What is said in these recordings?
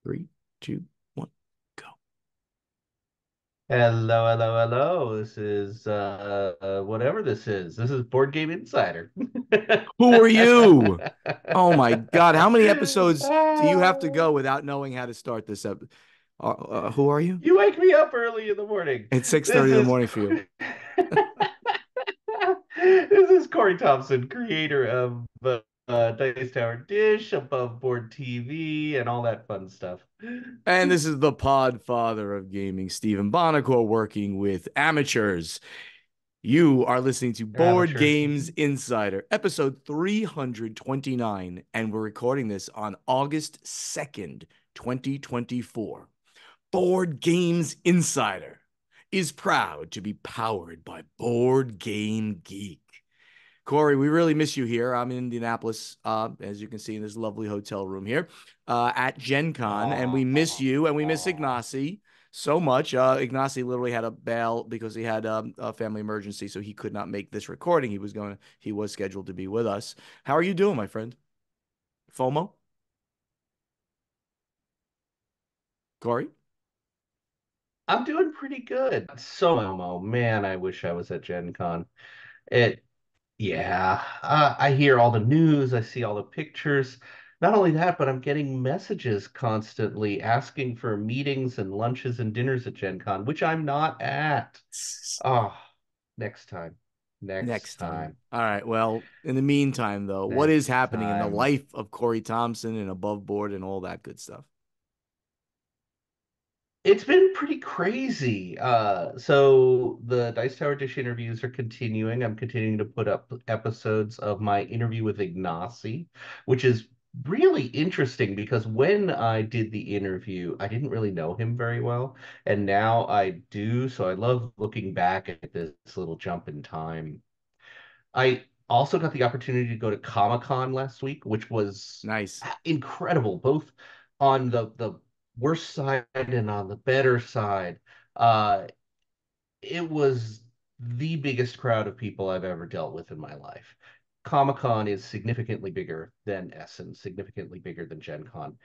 Three, two, one, go. Hello, hello, hello. This is whatever this is. This is Board Game Insider. Who are you? Oh my God. How many episodes do you have to go without knowing how to start this up? Who are you? You wake me up early in the morning. It's 6:30 This in the is morning for you. this is Corey Thompson, creator of Dice Tower Dish, Above Board TV, and all that fun stuff. And this is the Podfather of gaming, Stephen Bonacore, working with amateurs. You are listening to Board Amateur. Games Insider, episode 329, and we're recording this on August 2nd, 2024. Board Games Insider is proud to be powered by Board Game Geek. Corey, we really miss you here. I'm in Indianapolis, as you can see in this lovely hotel room here at Gen Con, and we miss Aw. you and we miss Ignacy so much. Ignacy literally had a bail because he had a family emergency, so he could not make this recording. He was scheduled to be with us. How are you doing, my friend? FOMO? Corey? I'm doing pretty good. So, man, I wish I was at Gen Con. It Yeah, I hear all the news, I see all the pictures. Not only that, but I'm getting messages constantly asking for meetings and lunches and dinners at Gen Con, which I'm not at. Oh, next time. Next Next time. time. All right. Well, in the meantime, though, what is Next happening in the time. life of Corey Thompson and above board and all that good stuff? It's been pretty crazy. So the Dice Tower Dish interviews are continuing. I'm continuing to put up episodes of my interview with Ignacy, which is really interesting because when I did the interview, I didn't really know him very well, and now I do. So I love looking back at this little jump in time. I also got the opportunity to go to Comic-Con last week, which was Nice. incredible, both on the worst side and on the better side. Uh, it was the biggest crowd of people I've ever dealt with in my life. Comic-Con is significantly bigger than Essen, significantly bigger than Gen Con.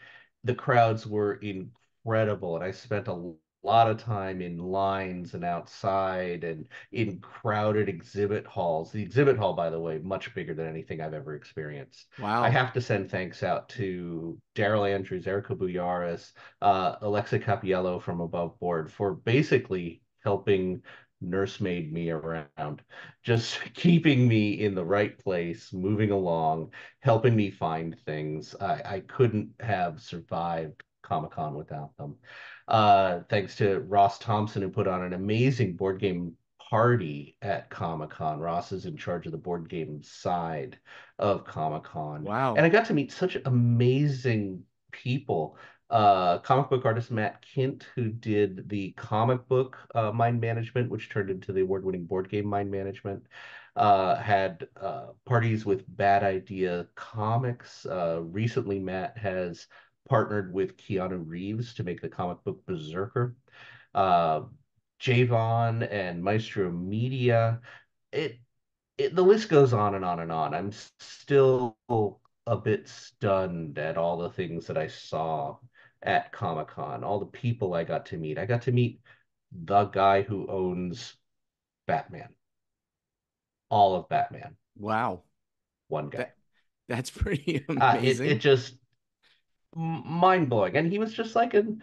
The crowds were incredible, and I spent a lot of time in lines and outside and in crowded exhibit halls. The exhibit hall, by the way, much bigger than anything I've ever experienced. I Wow. have to send thanks out to Daryl Andrews, Erica Buyaris, Alexa Capiello from Above Board for basically helping nursemaid me around, just keeping me in the right place, moving along, helping me find things. I couldn't have survived Comic-Con without them. Thanks to Ross Thompson, who put on an amazing board game party at Comic-Con. Ross is in charge of the board game side of Comic-Con. And Wow. I got to meet such amazing people. Comic book artist Matt Kint, who did the comic book Mind Management, which turned into the award-winning board game Mind Management, had parties with Bad Idea Comics. Recently, Matt has partnered with Keanu Reeves to make the comic book Berserker. Uh, Javon and Maestro Media. It the list goes on and on and on. I'm still a bit stunned at all the things that I saw at Comic-Con, all the people I got to meet. I got to meet the guy who owns Batman, all of Batman, Wow. one guy. That that's pretty It amazing. just mind blowing, and he was just like an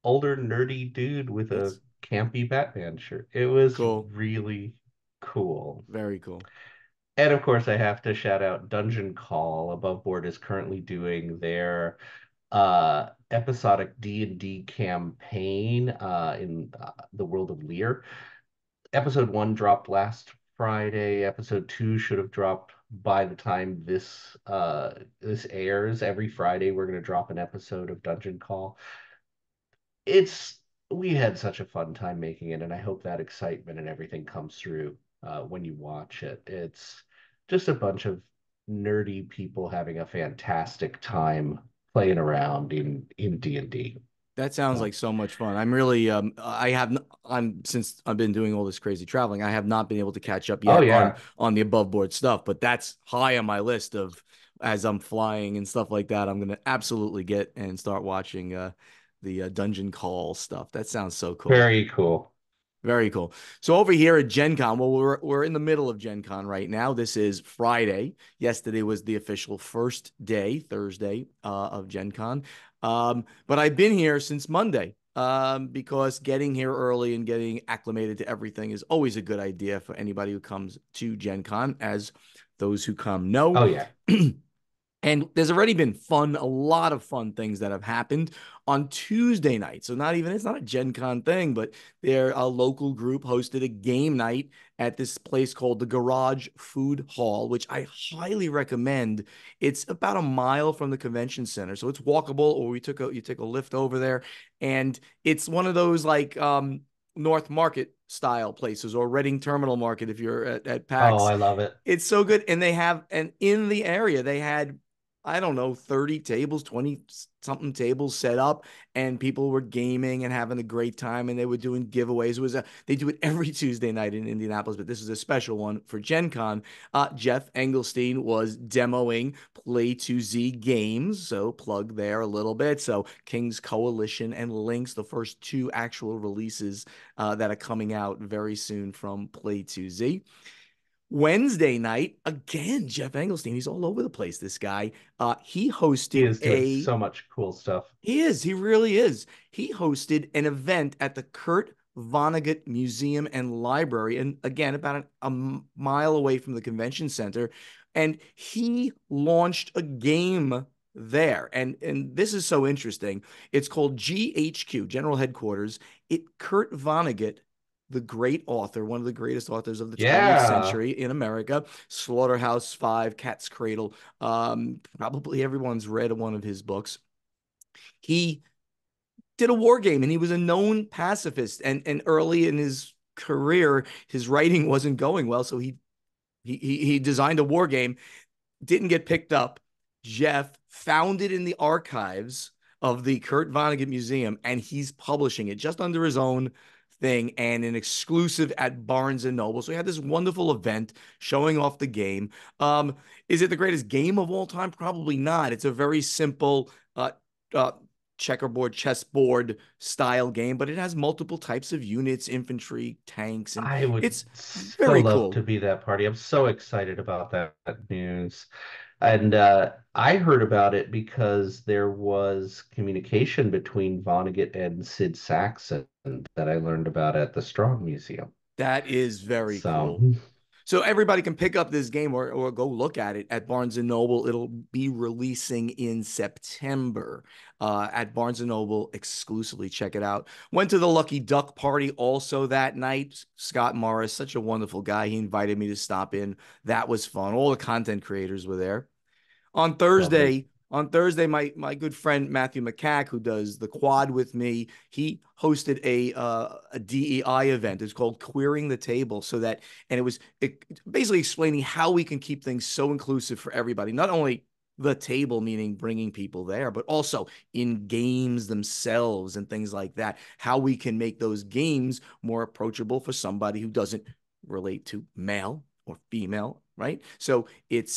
older nerdy dude with a That's campy Batman shirt. It was cool. really cool. Very cool. And of course, I have to shout out Dungeon Call. Above Board is currently doing their episodic D&D campaign in the world of Lear. Episode 1 dropped last Friday. Episode 2 should have dropped by the time this airs. Every Friday we're going to drop an episode of Dungeon Call. It's We had such a fun time making it, and I hope that excitement and everything comes through when you watch it. It's just a bunch of nerdy people having a fantastic time playing around in D&D. That sounds So, like so much fun. I'm really I'm since I've been doing all this crazy traveling, I have not been able to catch up oh yet yeah. on the above board stuff, but that's high on my list of as I'm flying and stuff like that. I'm gonna absolutely get and start watching the Dungeon Call stuff. That sounds so cool. Very cool. Very cool. So over here at Gen Con, well, we're in the middle of Gen Con right now. This is Friday. Yesterday was the official first day, Thursday, of Gen Con. But I've been here since Monday, because getting here early and getting acclimated to everything is always a good idea for anybody who comes to Gen Con, as those who come know. Oh yeah. And there's already been a lot of fun things that have happened on Tuesday night. So it's not a Gen Con thing, but a local group hosted a game night at this place called the Garage Food Hall, which I highly recommend. It's about a mile from the convention center, so it's walkable. Or you take a lift over there, and it's one of those like North Market style places, or Reading Terminal Market if you're at Oh, PAX. I love it. It's so good. And in the area, they had, I don't know, 30 tables, 20 something tables set up, and people were gaming and having a great time, and they were doing giveaways. They do it every Tuesday night in Indianapolis, but this is a special one for Gen Con. Jeff Engelstein was demoing Play 2Z games, so plug there a little bit. So King's Coalition and Lynx, the first two actual releases that are coming out very soon from Play 2Z. Wednesday night, again, Jeff Engelstein, he's all over the place, this guy. He He hosted is doing so much cool stuff. he really is. He hosted an event at the Kurt Vonnegut Museum and Library, and again, about a mile away from the convention center. And he launched a game there. And this is so interesting. It's called GHQ, General Headquarters. Kurt Vonnegut, the great author, one of the greatest authors of the 20th Yeah. century in America, Slaughterhouse Five, Cat's Cradle. Probably everyone's read one of his books. He did a war game, and he was a known pacifist. And early in his career, his writing wasn't going well, so he designed a war game, didn't get picked up. Jeff found it in the archives of the Kurt Vonnegut Museum, and he's publishing it just under his own thing and an exclusive at Barnes and Noble. So he had this wonderful event showing off the game. Is it the greatest game of all time? Probably not. It's a very simple uh, checkerboard, chessboard style game, but it has multiple types of units, infantry, tanks, and I would it's so very love to cool. be that party. I'm so excited about that news. And I heard about it because there was communication between Vonnegut and Sid Saxon that I learned about at the Strong Museum. That is very So cool. So everybody can pick up this game, or go look at it at Barnes and Noble. It'll be releasing in September at Barnes and Noble exclusively. Check it out. Went to the Lucky Duck party also that night. Scott Morris, such a wonderful guy. He invited me to stop in. That was fun. All the content creators were there. on lovely. Thursday, on Thursday, my good friend Matthew McCack, who does the quad with me, he hosted a DEI event. It's called Queering the Table, and it was basically explaining how we can keep things so inclusive for everybody, not only the table, meaning bringing people there, but also in games themselves and things like that. How we can make those games more approachable for somebody who doesn't relate to male or female, right? So it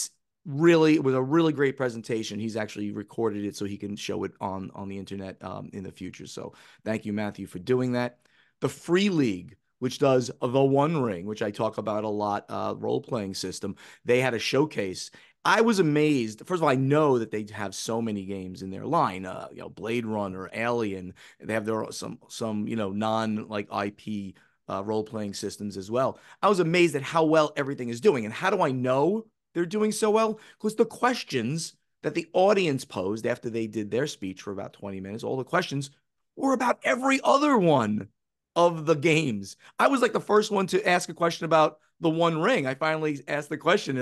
was a really great presentation. He's actually recorded it so he can show it on the internet in the future. So thank you, Matthew, for doing that. The Free League, which does the One Ring, which I talk about a lot, role-playing system, they had a showcase. I was amazed. First of all, I know that they have so many games in their line. Blade Runner, Alien. They have some non like IP role-playing systems as well. I was amazed at how well everything is doing. And how do I know they're doing so well? Because the questions that the audience posed after they did their speech for about 20 minutes, all the questions were about every other one of the games. I was like the first one to ask a question about the One Ring. I finally asked the question.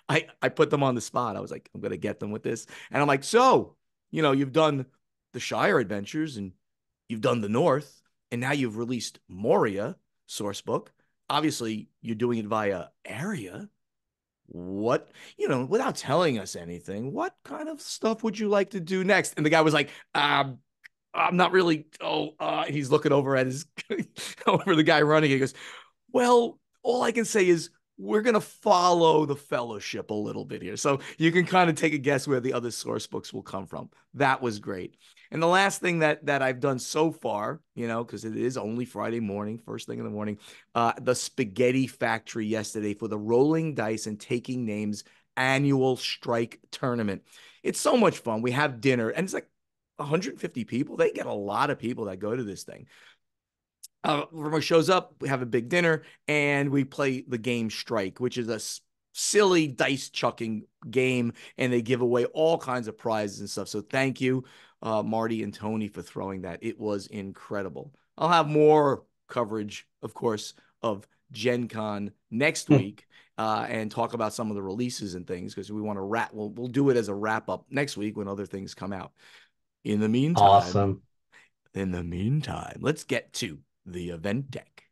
I put them on the spot. I was like, I'm going to get them with this. And I'm like, so, you've done the Shire Adventures, and you've done the North, and now you've released Moria source book. Obviously, you're doing it via Area. What, without telling us anything, what kind of stuff would you like to do next? And the guy was like, I'm not really. Oh, he's looking over at his over the guy running. He goes, well, all I can say is we're going to follow the fellowship a little bit here. So you can kind of take a guess where the other source books will come from. That was great. And the last thing that I've done so far, because it is only Friday morning, first thing in the morning, the Spaghetti Factory yesterday for the Rolling Dice and Taking Names annual strike tournament. It's so much fun. We have dinner, and it's like 150 people. They get a lot of people that go to this thing. Everyone shows up, we have a big dinner, and we play the game Strike, which is a silly dice chucking game, and they give away all kinds of prizes and stuff. So thank you, Marty and Tony, for throwing that. It was incredible. I'll have more coverage, of course, of Gen Con next week, and talk about some of the releases and things, because we want to wrap. We'll do it as a wrap up next week when other things come out. In the meantime, Awesome. let's get to the event deck.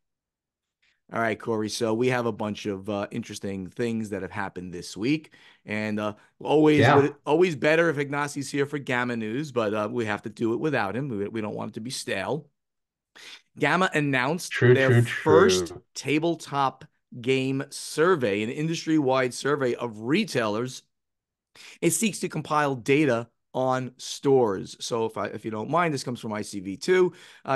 All right, Corey. So we have a bunch of interesting things that have happened this week, and Yeah, always better if Ignacy's here for Gamma news, but we have to do it without him. We don't want it to be stale. Gamma announced true, their true, first true. tabletop game survey, an industry-wide survey of retailers. It seeks to compile data on stores. So if you don't mind, this comes from ICV2.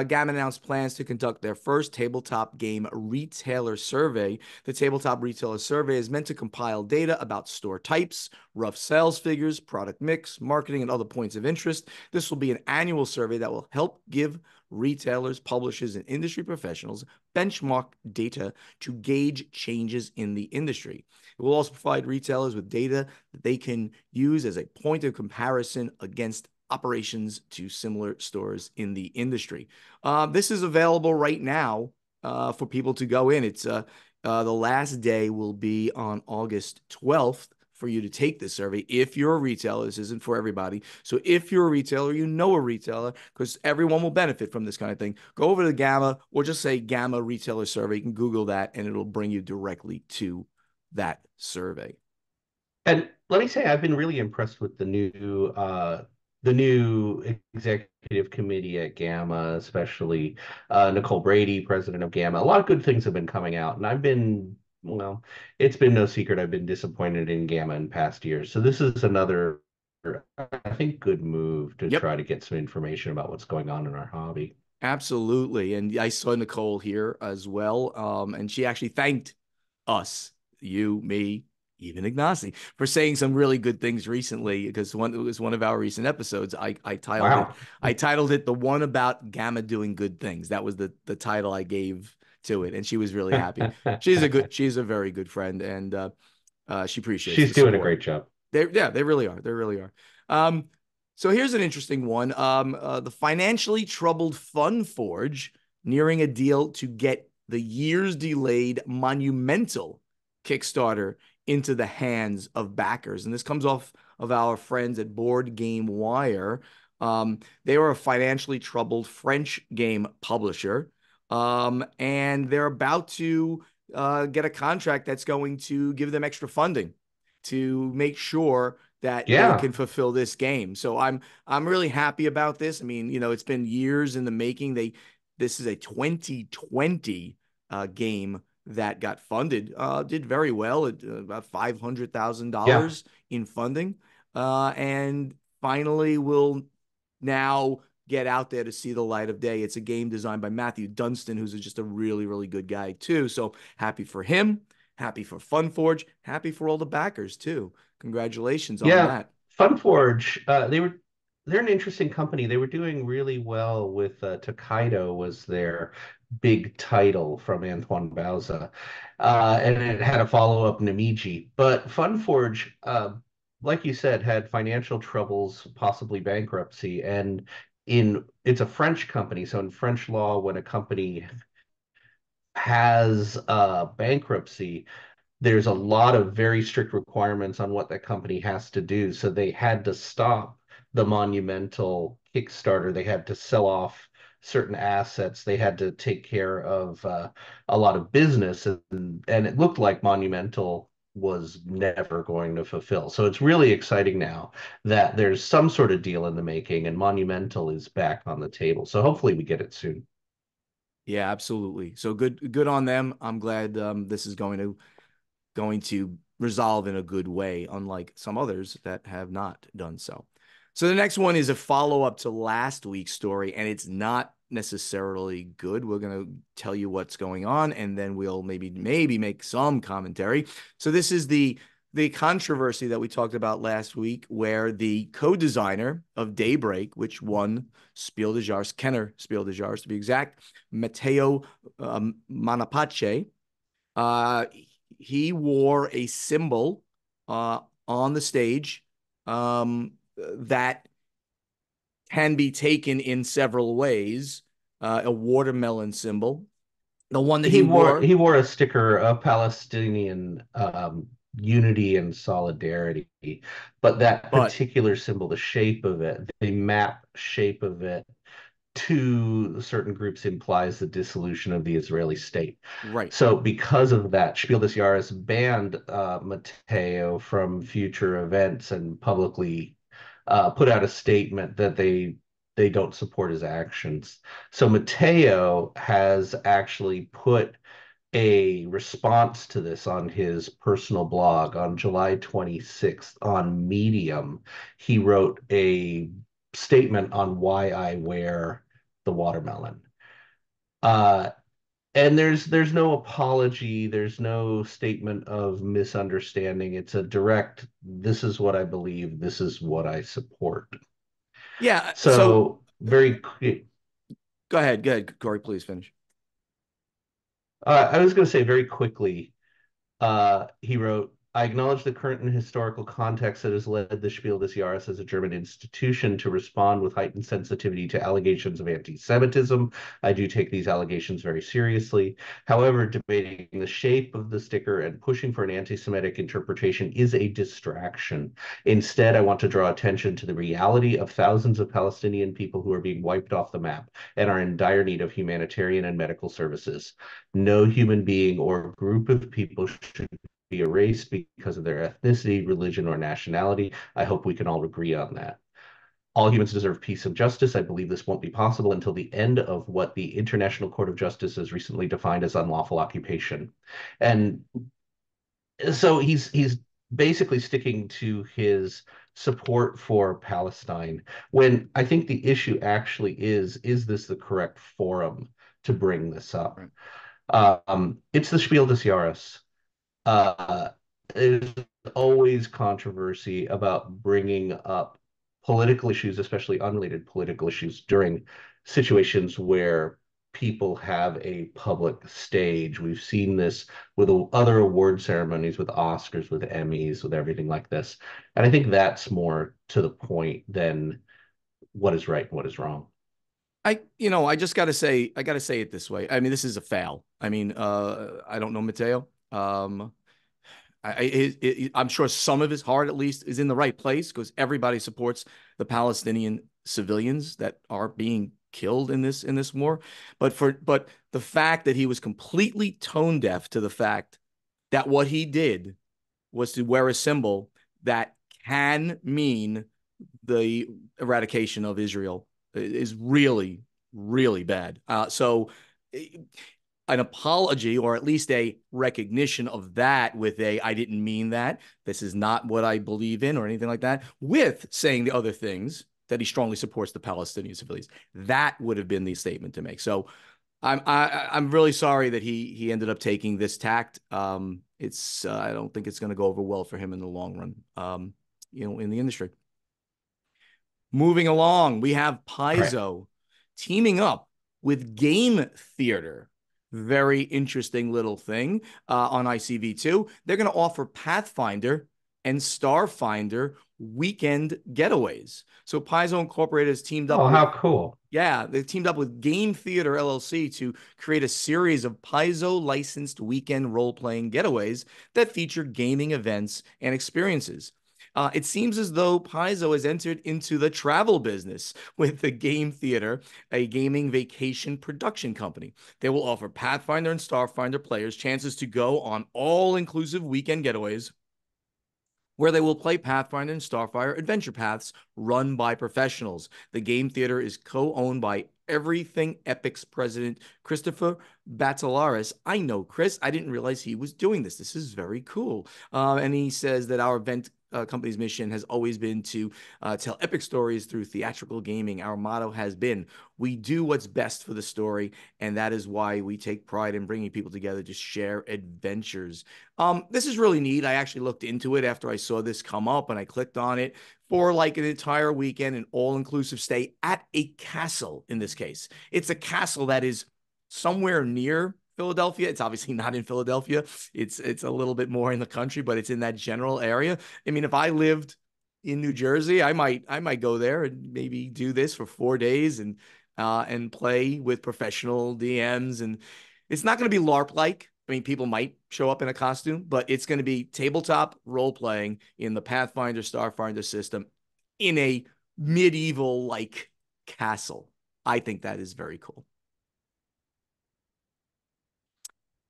GAMA announced plans to conduct their first tabletop game retailer survey. The tabletop retailer survey is meant to compile data about store types, rough sales figures, product mix, marketing, and other points of interest. This will be an annual survey that will help give retailers, publishers, and industry professionals benchmark data to gauge changes in the industry. It will also provide retailers with data that they can use as a point of comparison against operations to similar stores in the industry. This is available right now for people to go in. It's the last day will be on August 12th for you to take this survey. If you're a retailer, this isn't for everybody. So if you're a retailer, you know a retailer, because everyone will benefit from this kind of thing, go over to GAMA or just say GAMA retailer survey. You can Google that and it'll bring you directly to that survey. And let me say, I've been really impressed with the new executive committee at Gamma, especially Nicole Brady, president of Gamma. A lot of good things have been coming out, and well, it's been no secret I've been disappointed in Gamma in past years. So this is another, I think, good move to Yep, try to get some information about what's going on in our hobby. absolutely. And I saw Nicole here as well. And she actually thanked us, you, me, even Ignacy, for saying some really good things recently, because it was one of our recent episodes. I titled it Wow. the one about Gamma doing good things. That was the title I gave to it, and she was really happy. She's a very good friend, and she appreciates She's the doing a support. great job. They really are. They really are. Um, so here's an interesting one. The financially troubled FunForge nearing a deal to get the years delayed monumental Kickstarter into the hands of backers. And this comes off of our friends at Board Game Wire. They are a financially troubled French game publisher. And they're about to get a contract that's going to give them extra funding to make sure that they Yeah. can fulfill this game. So I'm really happy about this. I mean, it's been years in the making. This is a 2020 game that got funded, did very well at about Yeah. $500,000 in funding, and finally will now get out there to see the light of day. It's a game designed by Matthew Dunstan, who's just a really, really good guy too. So happy for him, happy for FunForge, happy for all the backers too. Congratulations on Yeah, that. FunForge, they're an interesting company. They were doing really well with Tokaido was their big title from Antoine Bauza. And it had a follow-up Namiji. But FunForge, like you said, had financial troubles, possibly bankruptcy. And it's a French company, so in French law, when a company has bankruptcy, there's a lot of very strict requirements on what that company has to do. So they had to stop the monumental Kickstarter. They had to sell off certain assets. They had to take care of a lot of business, and it looked like Monumental was never going to fulfill. So it's really exciting now that there's some sort of deal in the making, and Monumental is back on the table. So hopefully we get it soon. Yeah, absolutely. So good on them. I'm glad this is going to going to resolve in a good way, unlike some others that have not done so. So the next one is a follow-up to last week's story, and it's not necessarily good. We're going to tell you what's going on, and then we'll maybe make some commentary. So this is the controversy that we talked about last week, where the co-designer of Daybreak, which won Spiel Des Jahres, Kenner Spiel Des Jahres to be exact, Matteo Menapace, he wore a symbol on the stage that can be taken in several ways. A watermelon symbol. The one that he wore. He wore a sticker of Palestinian unity and solidarity, but that But particular symbol, the shape of it, the map shape of it to certain groups implies the dissolution of the Israeli state. right. So because of that, Spiel des Jahres banned Matteo from future events and publicly put out a statement that they don't support his actions. So Matteo has actually put a response to this on his personal blog on July 26th on Medium. He wrote a statement on why I wear the watermelon. Uh, and there's no apology, there's no statement of misunderstanding. It's a direct, this is what I believe, this is what I support. Yeah. So So very, go ahead, Corey. Please finish. I was going to say very quickly, he wrote, I acknowledge the current and historical context that has led the Spiel des Jahres as a German institution to respond with heightened sensitivity to allegations of anti-Semitism. I do take these allegations very seriously. However, debating the shape of the sticker and pushing for an anti-Semitic interpretation is a distraction. Instead, I want to draw attention to the reality of thousands of Palestinian people who are being wiped off the map and are in dire need of humanitarian and medical services. No human being or group of people should be erased because of their ethnicity, religion, or nationality. I hope we can all agree on that. All humans deserve peace and justice. I believe this won't be possible until the end of what the International Court of Justice has recently defined as unlawful occupation. And so he's basically sticking to his support for Palestine, when I think the issue actually is this the correct forum to bring this up? Right. It's the Spiel des Jahres. uh, there's always controversy about bringing up political issues, especially unrelated political issues, during situations where people have a public stage. We've seen this with other award ceremonies, with Oscars, with Emmys, with everything like this. And I think that's more to the point than what is right and what is wrong. I just I gotta say it this way. I mean, this is a foul. I mean, I don't know Mateo. I'm sure some of his heart, at least, is in the right place, because everybody supports the Palestinian civilians that are being killed in this war. But the fact that he was completely tone deaf to the fact that what he did was to wear a symbol that can mean the eradication of Israel is really, really bad. So an apology, or at least a recognition of that, with a I didn't mean that, this is not what I believe in, or anything like that, with saying the other things, that he strongly supports the Palestinian civilians, that would have been the statement to make. So I'm really sorry that he ended up taking this tact. It's I don't think it's going to go over well for him in the long run, in the industry. Moving along, we have Right. Paizo teaming up with Game Theater. Very interesting little thing on ICV2. They're going to offer Pathfinder and Starfinder weekend getaways. So Paizo Incorporated has teamed up Oh, with, how cool. yeah, they teamed up with Game Theater LLC to create a series of Paizo licensed weekend role playing getaways that feature gaming events and experiences. It seems as though Paizo has entered into the travel business with the Game Theater, a gaming vacation production company. They will offer Pathfinder and Starfinder players chances to go on all inclusive weekend getaways where they will play Pathfinder and Starfire adventure paths run by professionals. The game theater is co-owned by Everything Epic's president, Christopher Battelaris. I know Chris. I didn't realize he was doing this. This is very cool. And he says that our event company's mission has always been to tell epic stories through theatrical gaming. Our motto has been, we do what's best for the story, and that is why we take pride in bringing people together to share adventures. This is really neat. I actually looked into it after I saw this come up, and I clicked on it for like an entire weekend, an all-inclusive stay at a castle in this case. It's a castle that is somewhere near Philadelphia. It's obviously not in Philadelphia. It's a little bit more in the country, but it's in that general area. I mean, if I lived in New Jersey, I might go there and maybe do this for 4 days and play with professional DMs. And it's not going to be LARP like. I mean, people might show up in a costume, but it's going to be tabletop role playing in the Pathfinder Starfinder system in a medieval like castle. I think that is very cool.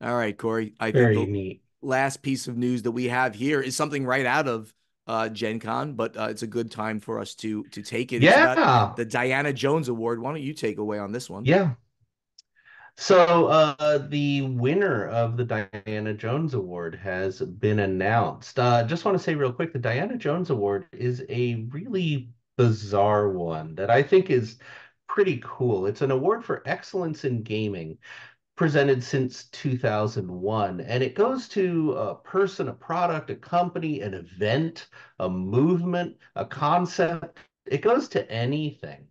All right, Corey. I think Very the neat. last piece of news that we have here is something right out of Gen Con, but it's a good time for us to take it. It's about Yeah. the Diana Jones Award. Why don't you take away on this one? Yeah. So the winner of the Diana Jones Award has been announced. Just want to say real quick, the Diana Jones Award is a really bizarre one that I think is pretty cool. It's an award for excellence in gaming, presented since 2001, and it goes to a person, a product, a company, an event, a movement, a concept. It goes to anything.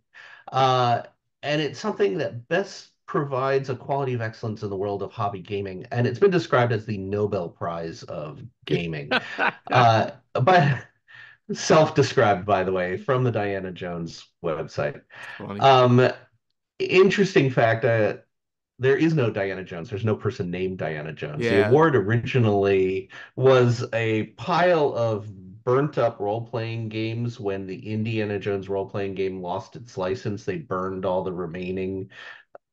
Uh, and it's something that best provides a quality of excellence in the world of hobby gaming. And it's been described as the Nobel Prize of gaming. But self-described, by the way, from the Diana Jones website. Funny. Um, Interesting fact, there is no Diana Jones. There's no person named Diana Jones. The Yeah. award originally was a pile of burnt up role-playing games. When the Indiana Jones role-playing game lost its license, they burned all the remaining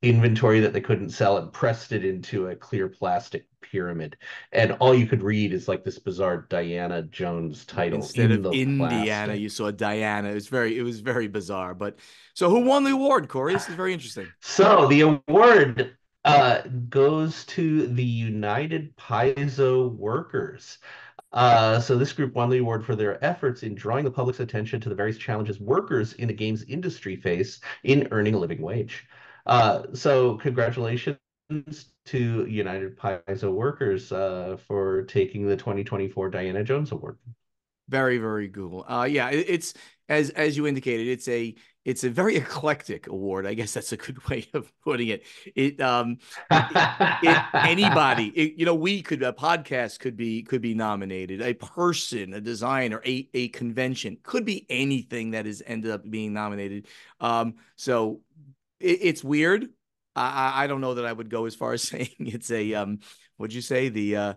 inventory that they couldn't sell and pressed it into a clear plastic pyramid. And all you could read is like this bizarre Diana Jones title Instead in of the Indiana, plastic. you saw Diana. It was very bizarre. But so who won the award, Corey? This is very interesting. So the award goes to the United Paizo Workers. So this group won the award for their efforts in drawing the public's attention to the various challenges workers in the games industry face in earning a living wage. So congratulations to United Paizo Workers for taking the 2024 Diana Jones Award. Very, very cool. Yeah, it's as you indicated, it's a very eclectic award. I guess that's a good way of putting it. It anybody, we could a podcast could be nominated. A person, a designer, a convention could be anything that has ended up being nominated. So it's weird. I don't know that I would go as far as saying it's a what'd you say the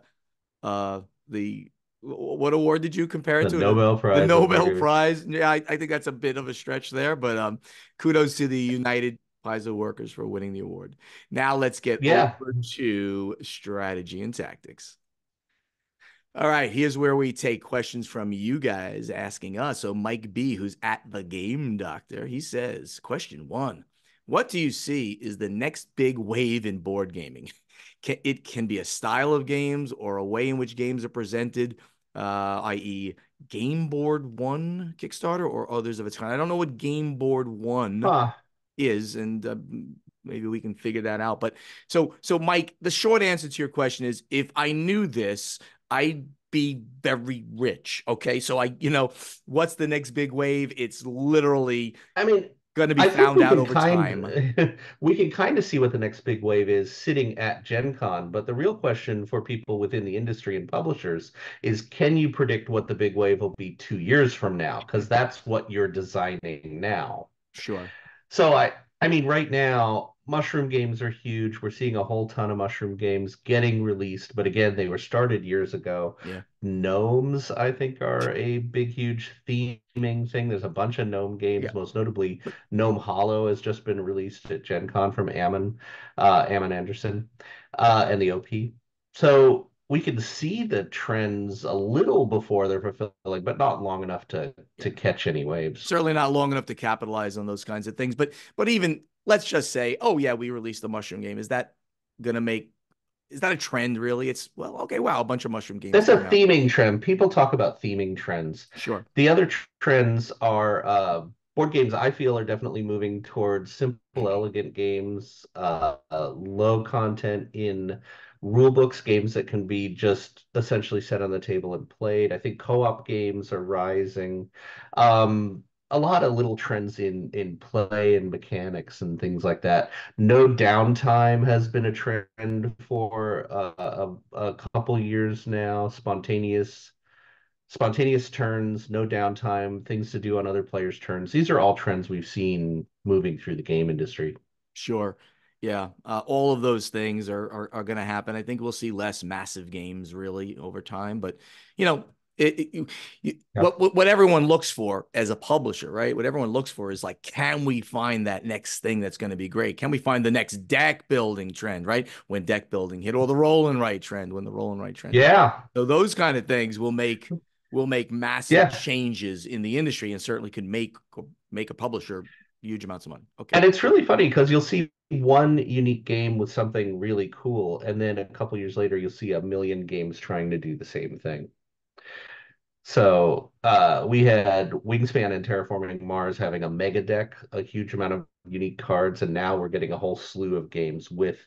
what award did you compare it The to? Nobel The Prize of Nobel Workers. Prize. Yeah, I think that's a bit of a stretch there, but kudos to the United Paizo Workers for winning the award. Now let's get Yeah. over to strategy and tactics. All right, here's where we take questions from you guys asking us. So Mike B, who's at the Game Doctor, he says, question one, what do you see is the next big wave in board gaming? It can be a style of games or a way in which games are presented, i.e. Game Board One Kickstarter or others of its kind. I don't know what Game Board One Huh. is, and maybe we can figure that out. But so Mike, the short answer to your question is, if I knew this, I'd be very rich. Okay, so what's the next big wave? It's literally I mean, going to be I think found we out can over time. we can kind of see what the next big wave is sitting at Gen Con, but the real question for people within the industry and publishers is, can you predict what the big wave will be 2 years from now? Because that's what you're designing now. Sure. So I mean, right now, mushroom games are huge. We're seeing a whole ton of mushroom games getting released, but again, they were started years ago. Yeah. Gnomes, I think, are a big, huge theming thing. There's a bunch of gnome Yeah. games, most notably Gnome Hollow has just been released at Gen Con from Ammon Anderson, and the OP. So we can see the trends a little before they're fulfilling, but not long enough to Yeah. catch any waves. Certainly not long enough to capitalize on those kinds of things. But even let's just say, oh yeah, we released the mushroom game. Is that gonna make is that a trend really? It's well, okay, wow, a bunch of mushroom games That's a came out. theming trend. People talk about theming trends. Sure. The other trends are board games. I feel are definitely moving towards simple, elegant games, low content in rule books, games that can be just essentially set on the table and played. I think co-op games are rising. A lot of little trends in play and mechanics and things like that. No downtime has been a trend for a couple years now. Spontaneous turns, no downtime, things to do on other players' turns. These are all trends we've seen moving through the game industry. Sure. Yeah. All of those things are going to happen. I think we'll see less massive games really over time. But, you know, Yep. what everyone looks for as a publisher, right? What everyone looks for is like, can we find that next thing that's going to be great? Can we find the next deck building trend, right? When deck building hit, or the roll and write trend when the roll and write trend hit. Yeah. So those kind of things will make massive Yeah. changes in the industry and certainly could make a publisher huge amounts of money. Okay. And it's really funny because you'll see one unique game with something really cool, and then a couple years later, you'll see a million games trying to do the same thing. So we had Wingspan and Terraforming Mars having a mega deck, a huge amount of unique cards, and now we're getting a whole slew of games with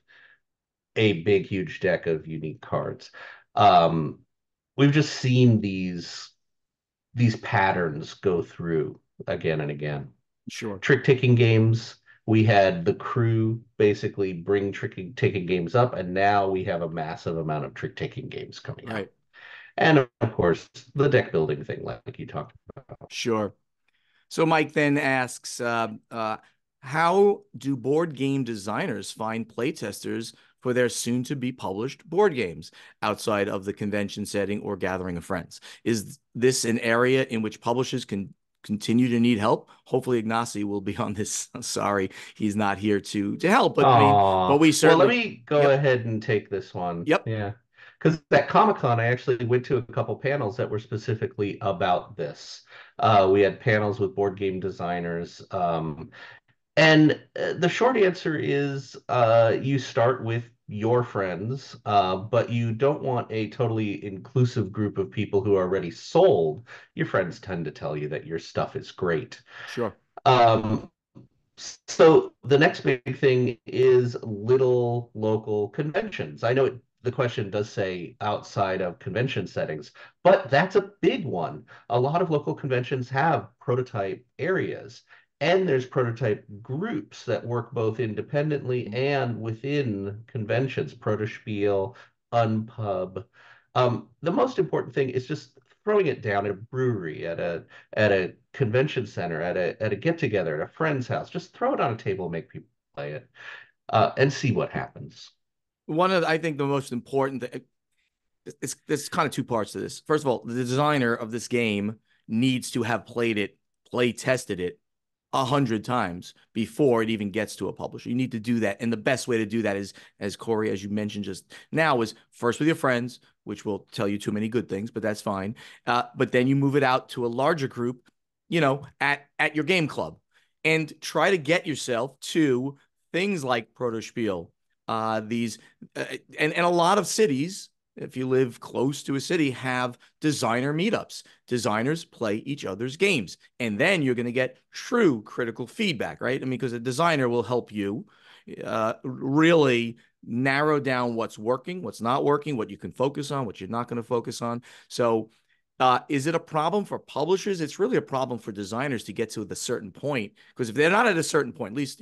a big, huge deck of unique cards. Um, we've just seen these patterns go through again and again. Sure. Trick taking games. We had the crew basically bring trick taking games up, and now we have a massive amount of trick taking games coming out. Right. And of course, the deck building thing, like you talked about. Sure. So Mike then asks, how do board game designers find playtesters for their soon-to-be published board games outside of the convention setting or gathering of friends? Is this an area in which publishers can continue to need help? Hopefully, Ignacy will be on this. Sorry, he's not here to help, but I mean, but Oh, we well, let certainly, me go yep, ahead and take this one. yep, Yeah. Because at Comic-Con, I actually went to a couple panels that were specifically about this. We had panels with board game designers. And the short answer is you start with your friends, but you don't want a totally inclusive group of people who are already sold. Your friends tend to tell you that your stuff is great. sure, Um, so the next big thing is little local conventions. I know the question does say outside of convention settings, but that's a big one. A lot of local conventions have prototype areas, and there's prototype groups that work both independently and within conventions, Protospiel, Unpub. The most important thing is just throwing it down at a brewery, at a convention center, at a get together, at a friend's house. Just throw it on a table, make people play it, and see what happens. one of I think the most important thing. It's there's kind of two parts to this. First of all, the designer of this game needs to have played it, play tested it 100 times before it even gets to a publisher. You need to do that. And the best way to do that is, as Corey, as you mentioned just now, is first with your friends, which will tell you too many good things, but that's fine. But then you move it out to a larger group, at your game club and try to get yourself to things like Protospiel. These and a lot of cities, if you live close to a city, have designer meetups. Designers play each other's games. And then you're going to get true critical feedback, right? I mean, because a designer will help you really narrow down what's working, what's not working, what you can focus on, what you're not going to focus on. So, is it a problem for publishers? It's really a problem for designers to get to a certain point. Because if they're not at a certain point, at least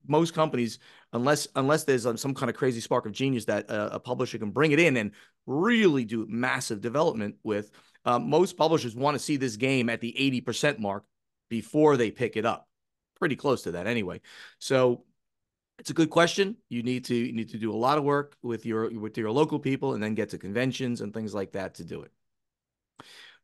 most companies, unless there's some kind of crazy spark of genius that a publisher can bring it in and really do massive development with, most publishers want to see this game at the 80% mark before they pick it up. Pretty close to that anyway. So it's a good question. You need to do a lot of work with your local people and then get to conventions and things like that to do it.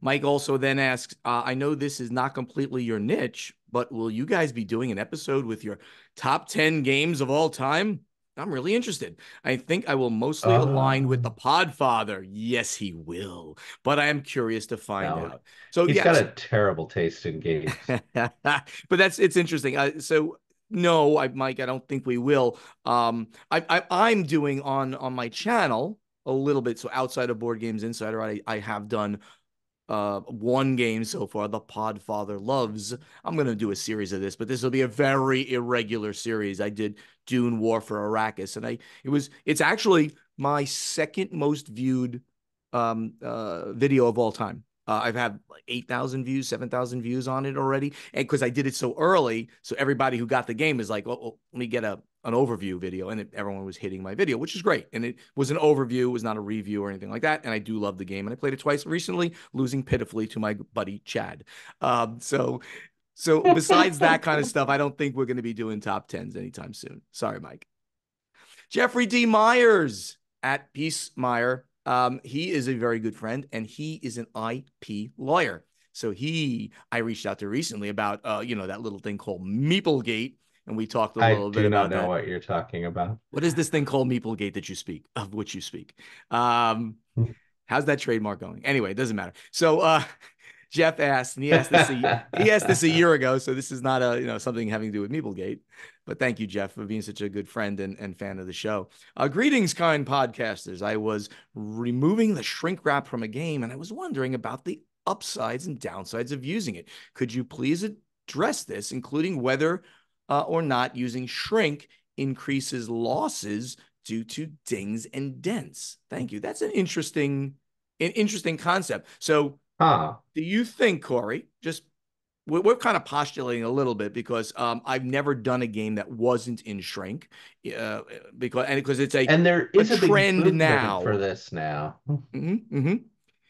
Mike also then asks, I know this is not completely your niche, but will you guys be doing an episode with your top 10 games of all time? I'm really interested. I think I will mostly align with Oh, the Podfather. Yes, he will. But I am curious to find no. out. So He's got yes, a terrible taste in games. but it's interesting. So no, Mike, I don't think we will. I'm doing on my channel a little bit. So outside of Board Games Insider, I have done one game so far, the Podfather Loves. I'm going to do a series of this, but this will be a very irregular series. I did Dune War for Arrakis, and it's actually my second most viewed video of all time. I've had like 8,000 views, 7,000 views on it already. And because I did it so early, so everybody who got the game is like, oh, let me get an overview video. And everyone was hitting my video, which is great. And it was an overview, it was not a review or anything like that. And I do love the game. And I played it twice recently, losing pitifully to my buddy Chad. So besides that kind of stuff, I don't think we're going to be doing top tens anytime soon. Sorry, Mike. Jeffrey D. Myers at Peace Meyer. He is a very good friend, and he is an IP lawyer. So I reached out to recently about, that little thing called Meeplegate, and we talked a I little bit do not about know that. what you're talking about. What is this thing called Meeplegate of which you speak? Um, how's that trademark going? Anyway, it doesn't matter. So, Jeff asked, and he asked this a year ago, so this is not something having to do with Meeplegate. But thank you, Jeff, for being such a good friend and fan of the show. Greetings, kind podcasters. I was removing the shrink wrap from a game, and I was wondering about the upsides and downsides of using it. Could you please address this, including whether or not using shrink increases losses due to dings and dents? Thank you. That's an interesting concept. So Huh. do you think, Corey, just we're kind of postulating a little bit because I've never done a game that wasn't in shrink, because it's a And there a is a big trend movement for now. this now. Mm-hmm.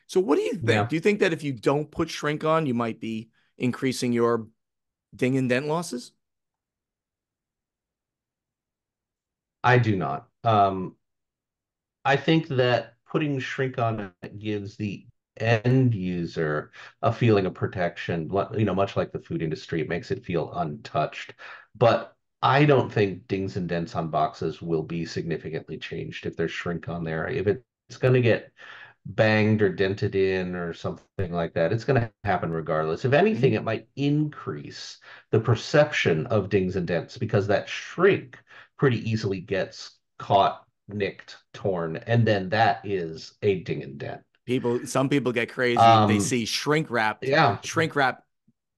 So what do you think? Yeah, Do you think that if you don't put shrink on, you might be increasing your ding and dent losses? I do not. I think that putting shrink on it gives the end user a feeling of protection, much like the food industry, it makes it feel untouched. But I don't think dings and dents on boxes will be significantly changed if there's shrink on there. If it's going to get banged or dented in or something like that, it's going to happen regardless. If anything, Mhm. it might increase the perception of dings and dents because that shrink pretty easily gets caught, nicked, torn, and then that is a ding and dent. Some people get crazy if they Um, see yeah, shrink wrap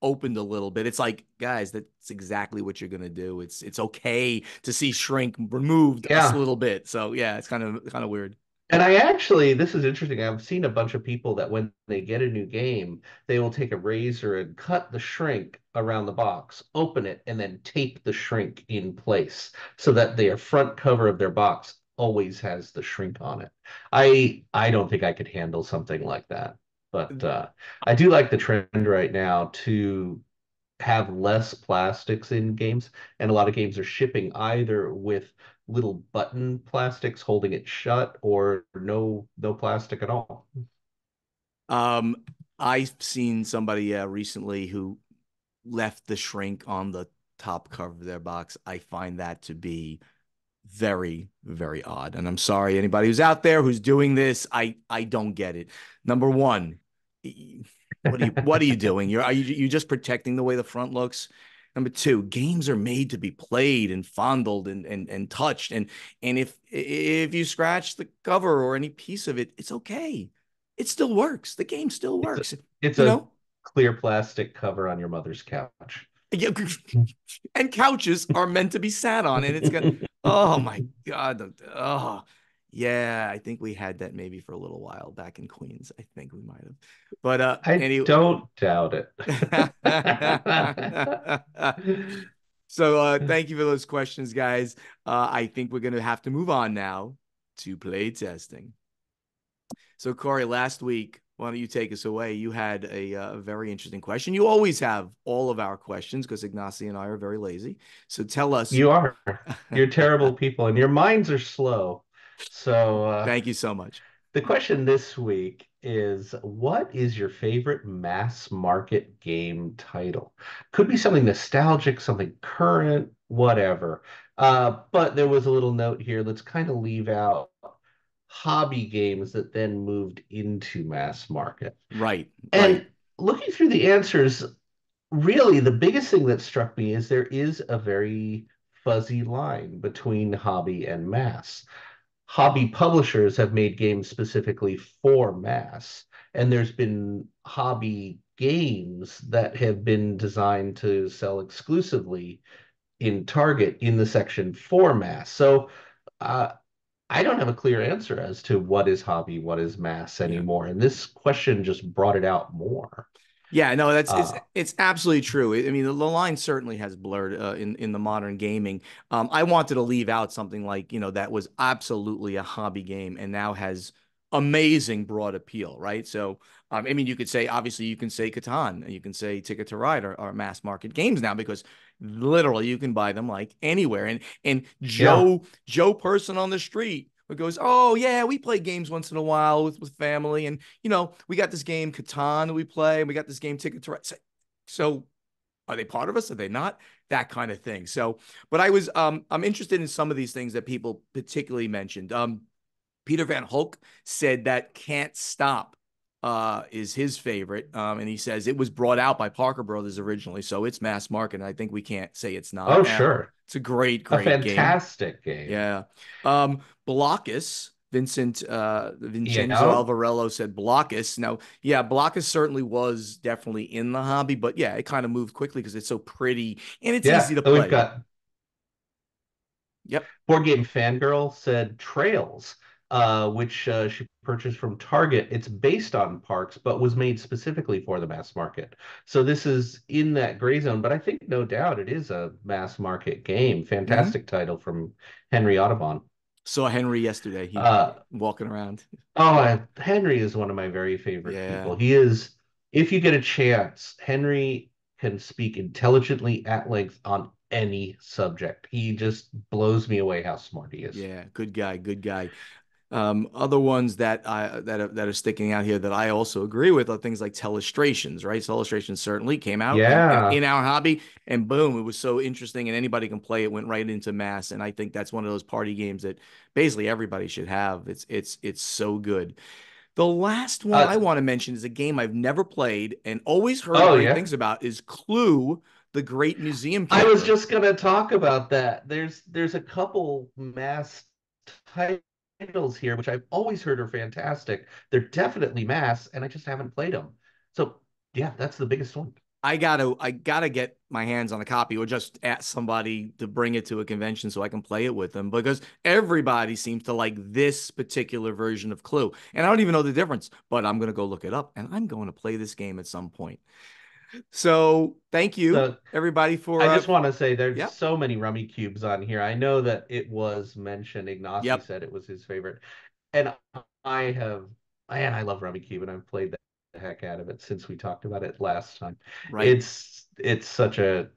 opened a little bit. It's like, guys, that's exactly what you're gonna do. It's okay to see shrink removed a yeah. little bit. So yeah, it's kind of weird. And this is interesting. I've seen a bunch of people that when they get a new game, they will take a razor and cut the shrink around the box, open it, and then tape the shrink in place so that their front cover of their box always has the shrink on it. I don't think I could handle something like that. But I do like the trend right now to have less plastics in games, and a lot of games are shipping either with little button plastics holding it shut or no plastic at all. Um, I've seen somebody recently who left the shrink on the top cover of their box. I find that to be very, very odd. And I'm sorry, anybody who's out there who's doing this, I don't get it. Number one, what are you doing? Are you just protecting the way the front looks? Number two, games are made to be played and fondled and touched. And if you scratch the cover or any piece of it, it's okay. It still works. The game still It's a, works. it's You a know? clear plastic cover on your mother's couch. Yeah, and couches are meant to be sat on, and it's gonna. Oh my God! Oh, yeah. I think we had that maybe for a little while back in Queens. I think we might have, but I anyway. don't doubt it. So thank you for those questions, guys. I think we're gonna have to move on now to play testing. So, Corey, last week, why don't you take us away? You had a very interesting question. You always have all of our questions because Ignacy and I are very lazy. So tell us. You are. You're terrible people and your minds are slow. So Thank you so much. the question this week is what is your favorite mass market game title? Could be something nostalgic, something current, whatever. But there was a little note here. Let's kind of leave out hobby games that then moved into mass market. Right, right. And looking through the answers, really the biggest thing that struck me is there is a very fuzzy line between hobby and mass. Hobby publishers have made games specifically for mass, and there's been hobby games that have been designed to sell exclusively in Target in the section for mass. So uh, I don't have a clear answer as to what is hobby, what is mass Yeah. anymore. And this question just brought it out more. Yeah, no, that's Uh, it's absolutely true. I mean, the line certainly has blurred in the modern gaming. I wanted to leave out something like, that was absolutely a hobby game and now has amazing broad appeal, right? So, I mean, you could say obviously you can say Catan, you can say Ticket to Ride are mass market games now because literally you can buy them like anywhere. And yeah. Joe person on the street who goes, oh yeah, we play games once in a while with family, and we got this game Catan that we play, and we got this game Ticket to Ride. So are they part of us? Are they not? That kind of thing. So, but I'm interested in some of these things that people particularly mentioned. Peter Van Hulk said that Can't Stop is his favorite. And he says it was brought out by Parker Brothers originally, so it's mass market. And I think we can't say it's not. Oh, sure. It's a great, A great game. fantastic game. Yeah. Blockus, Vincenzo Yeah. Alvarello said Blockus. Now, yeah, Blockus certainly was definitely in the hobby, but yeah, it kind of moved quickly because it's so pretty and it's Yeah. easy to And we've play. got Yep. Board Game Fangirl said Trails, which she purchased from Target. It's based on parks, but was made specifically for the mass market. So this is in that gray zone, but I think no doubt it is a mass market game. Mm-hmm. Fantastic title from Henry Audubon. Saw Henry yesterday. He Uh, walking around. Henry is one of my very favorite Yeah. people. He is, if you get a chance, Henry can speak intelligently at length on any subject. He just blows me away how smart he is. Yeah. Good guy. Good guy. Other ones that are sticking out here that I also agree with are things like telestrations, right? Telestrations certainly came out Yeah. in our hobby, and boom, it was so interesting, and anybody can play it. Went right into mass, and I think that's one of those party games that basically everybody should have. It's so good. The last one I Uh, want to mention is a game I've never played and always heard oh great yeah. things about. Is Clue, the Great Museum I was Keeper. just gonna talk about that. There's a couple mass titles here, which I've always heard are fantastic. They're definitely mass, and I just haven't played them. So yeah, that's the biggest one. I gotta get my hands on a copy or just ask somebody to bring it to a convention so I can play it with them because everybody seems to like this particular version of Clue. And I don't even know the difference, but I'm gonna go look it up and I'm going to play this game at some point. So thank you, So everybody, for I just want to say there's yep, so many rummy cubes on here. I know that it was mentioned. Ignacy yep, said it was his favorite, and I have, man, I love rummy cube, and I've played the heck out of it since we talked about it last time. right. It's such a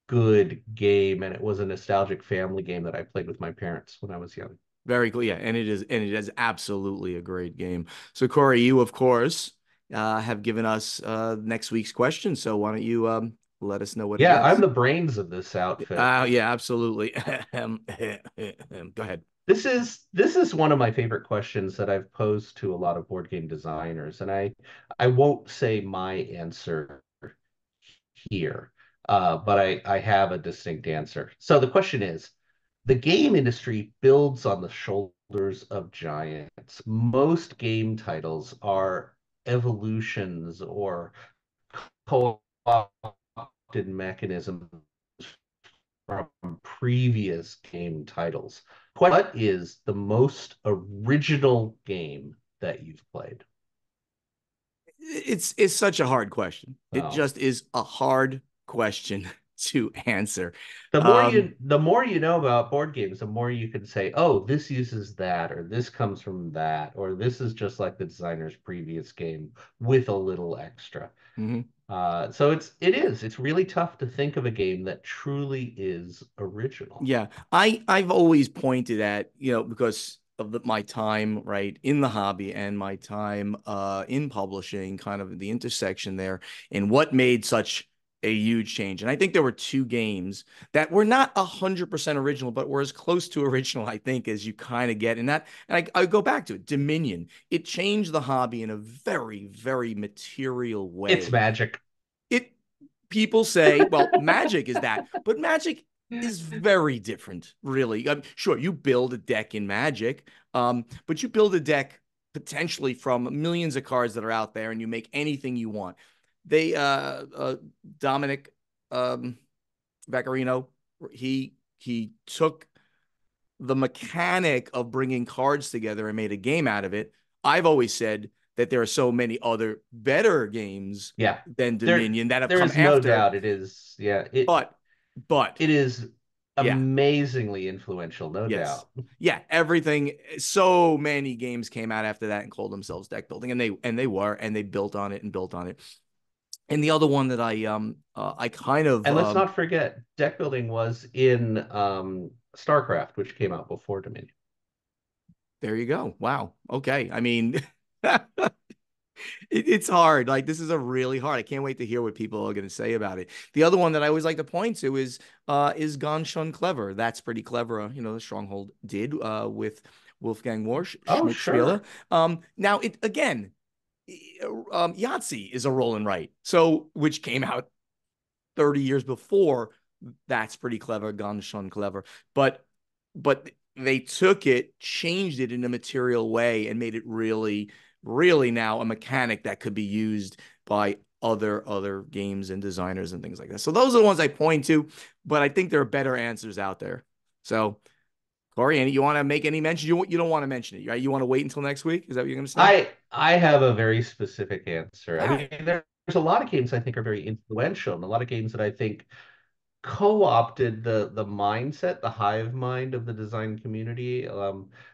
good game, and it was a nostalgic family game that I played with my parents when I was young. Very cool. Yeah, and it is absolutely a great game. So Corey, you of course have given us next week's question. So why don't you let us know what it Yeah, I'm is? the brains of this outfit. Yeah, absolutely. Go ahead. This is one of my favorite questions that I've posed to a lot of board game designers, and I won't say my answer here, but I have a distinct answer. So the question is, the game industry builds on the shoulders of giants. Most game titles are evolutions or co-opted mechanisms from previous game titles. What is the most original game that you've played? It's such a hard question. It Oh, just is a hard question to answer. the more Um, you know about board games, the more you can say, "Oh, this uses that," or "This comes from that," or "This is just like the designer's previous game with a little extra." mhm. So it's really tough to think of a game that truly is original. Yeah, I've always pointed at, because of my time, right, in the hobby and my time in publishing, kind of the intersection there, and what made such a huge change. And I think there were two games that were not 100% original, but were as close to original, I think, as you kind of get. And I go back to it, Dominion. It changed the hobby in a very, very material It's way. magic. It People say, well, Magic is that, but Magic is very different, really. Sure, you build a deck in Magic, but you build a deck potentially from millions of cards that are out there, and you make anything you want. They Dominic um Vaccarino, he took the mechanic of bringing cards together and made a game out of it. I've always said that there are so many other better games Yeah. than There Dominion that have there come is no after, doubt it is. Yeah, but but it is yeah, amazingly influential, no yes. doubt. Yeah, everything, so many games came out after that and called themselves deck building, and they built on it and built on it. And the other one that I kind of And let's not forget, deck building was in StarCraft, which came out before Dominion. there you go. Wow. Okay. I mean, it's hard. Like, this is a really hard. I can't wait to hear what people are going to say about it. The other one that I always like to point to is Gone Shun Clever. That's pretty clever. The Stronghold did with Wolfgang Warsch, Oh, Schmidt Spiele. sure. Now it again, Yahtzee is a roll and write. So which came out 30 years before. That's pretty clever, Gone Shun Clever. But they took it, changed it in a material way, and made it really, really now a mechanic that could be used by other games and designers and things like that. So those are the ones I point to, but I think there are better answers out there. So Corey, you want to make any mention? You don't want to mention it, right? You want to wait until next week? Is that what you're going to say? I have a very specific answer. All I right. mean, there's a lot of games I think are very influential, and a lot of games that I think co-opted the mindset, the hive mind of the design community.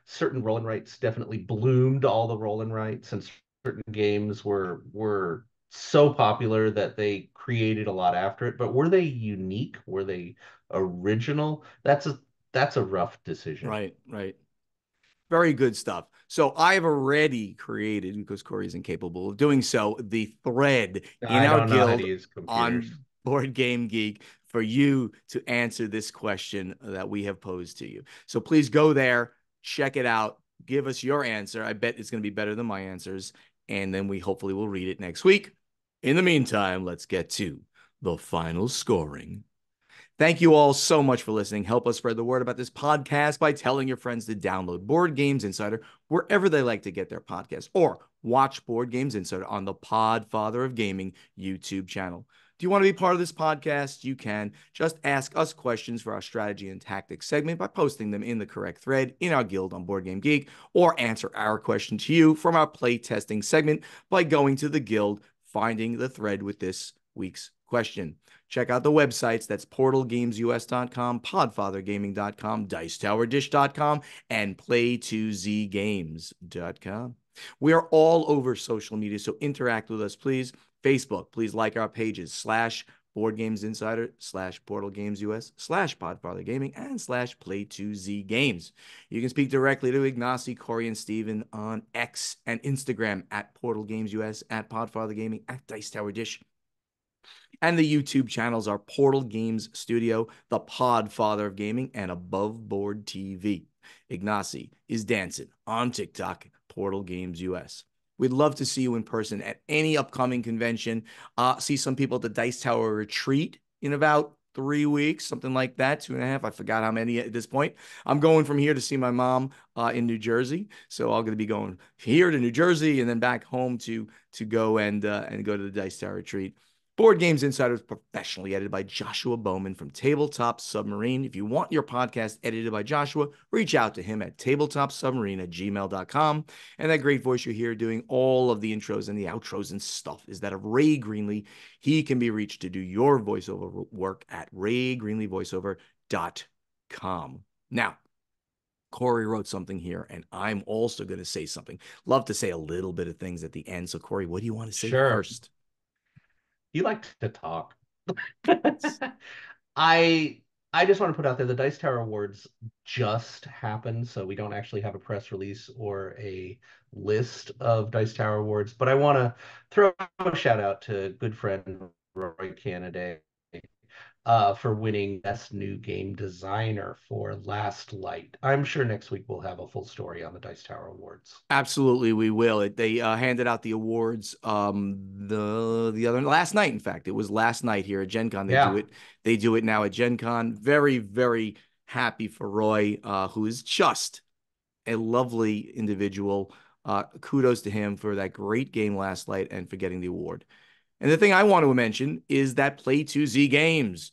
Certain roll and writes definitely bloomed all the roll and writes, and certain games were so popular that they created a lot after it. But were they unique? Were they original? That's a rough decision. Right, right. Very good stuff. So I've already created, because Corey is incapable of doing so, the thread in I our don't know how to guild use computers. on Board Game Geek for you to answer this question that we have posed to you. So please go there, check it out, give us your answer. I bet it's going to be better than my answers. And then we hopefully will read it next week. In the meantime, let's get to the final scoring. Thank you all so much for listening. Help us spread the word about this podcast by telling your friends to download Board Games Insider wherever they like to get their podcasts, or watch Board Games Insider on the Podfather of Gaming YouTube channel. Do you want to be part of this podcast? You can. Just ask us questions for our strategy and tactics segment by posting them in the correct thread in our guild on Board Game Geek, or answer our question to you from our play testing segment by going to the guild, finding the thread with this week's question. Check out the websites. That's portalgamesus.com, podfathergaming.com, dicetowerdish.com, and play2zgames.com. We are all over social media, so interact with us, please. Facebook, please like our pages, /Board Games Insider, /Portal Games US, /Podfather Gaming, and /Play2Z You can speak directly to Ignacy, Corey, and Steven on X and Instagram at Portal Games US, at Podfather Gaming, at Dice Tower Dish. And the YouTube channels are Portal Games Studio, the Podfather of Gaming, and Above Board TV. Ignacy is dancing on TikTok, Portal Games US. We'd love to see you in person at any upcoming convention. See some people at the Dice Tower Retreat in about 3 weeks, something like that, 2.5. I forgot how many at this point. I'm going from here to see my mom in New Jersey, so I'm going to be going here to New Jersey and then back home to go and go to the Dice Tower Retreat. Board Games Insider is professionally edited by Joshua Bowman from Tabletop Submarine. If you want your podcast edited by Joshua, reach out to him at tabletopsubmarine@gmail.com. And that great voice you hear doing all of the intros and the outros and stuff is that of Ray Greenlee. He can be reached to do your voiceover work at raygreenleevoiceover.com. Now, Corey wrote something here, and I'm also going to say something. Love to say a little bit of things at the end. So, Corey, what do you want to say Sure. first? You like to talk. I I just want to put out there the Dice Tower Awards just happened, so we don't actually have a press release or a list of Dice Tower Awards. But I want to throw a shout out to good friend Roy candidate for winning Best New Game Designer for Last Light. I'm sure next week we'll have a full story on the Dice Tower Awards. Absolutely, we will. They handed out the awards the other last night. In fact, it was last night here at Gen Con. They do Yeah. it. They do it now at Gen Con. Very, very happy for Roy, who is just a lovely individual. Kudos to him for that great game last night and for getting the award. And the thing I want to mention is that Play2Z Games,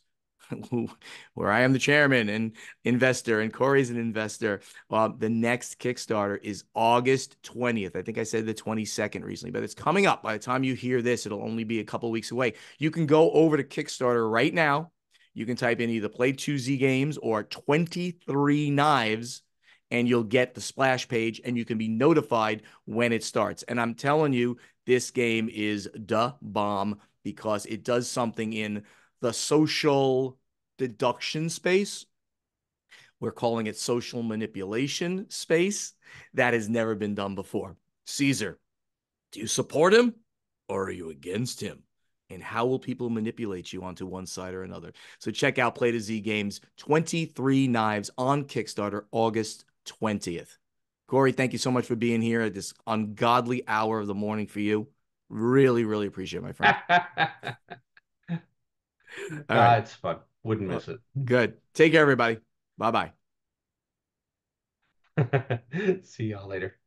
where I am the chairman and investor, and Corey's an investor. The next Kickstarter is August 20th. I think I said the 22nd recently, but it's coming up. By the time you hear this, it'll only be a couple weeks away. You can go over to Kickstarter right now. You can type in either Play2Z Games or 23 Knives, and you'll get the splash page, and you can be notified when it starts. And I'm telling you, this game is the bomb because it does something in the social deduction space. We're calling it social manipulation space. That has never been done before. Caesar, do you support him or are you against him? And how will people manipulate you onto one side or another? So check out Play to Z Games 23 Knives on Kickstarter, August 20th. Corey, thank you so much for being here at this ungodly hour of the morning for you. Really, really appreciate it, my friend. All right. It's fun. Wouldn't Well, miss it. good. Take care, everybody. Bye bye. See y'all later.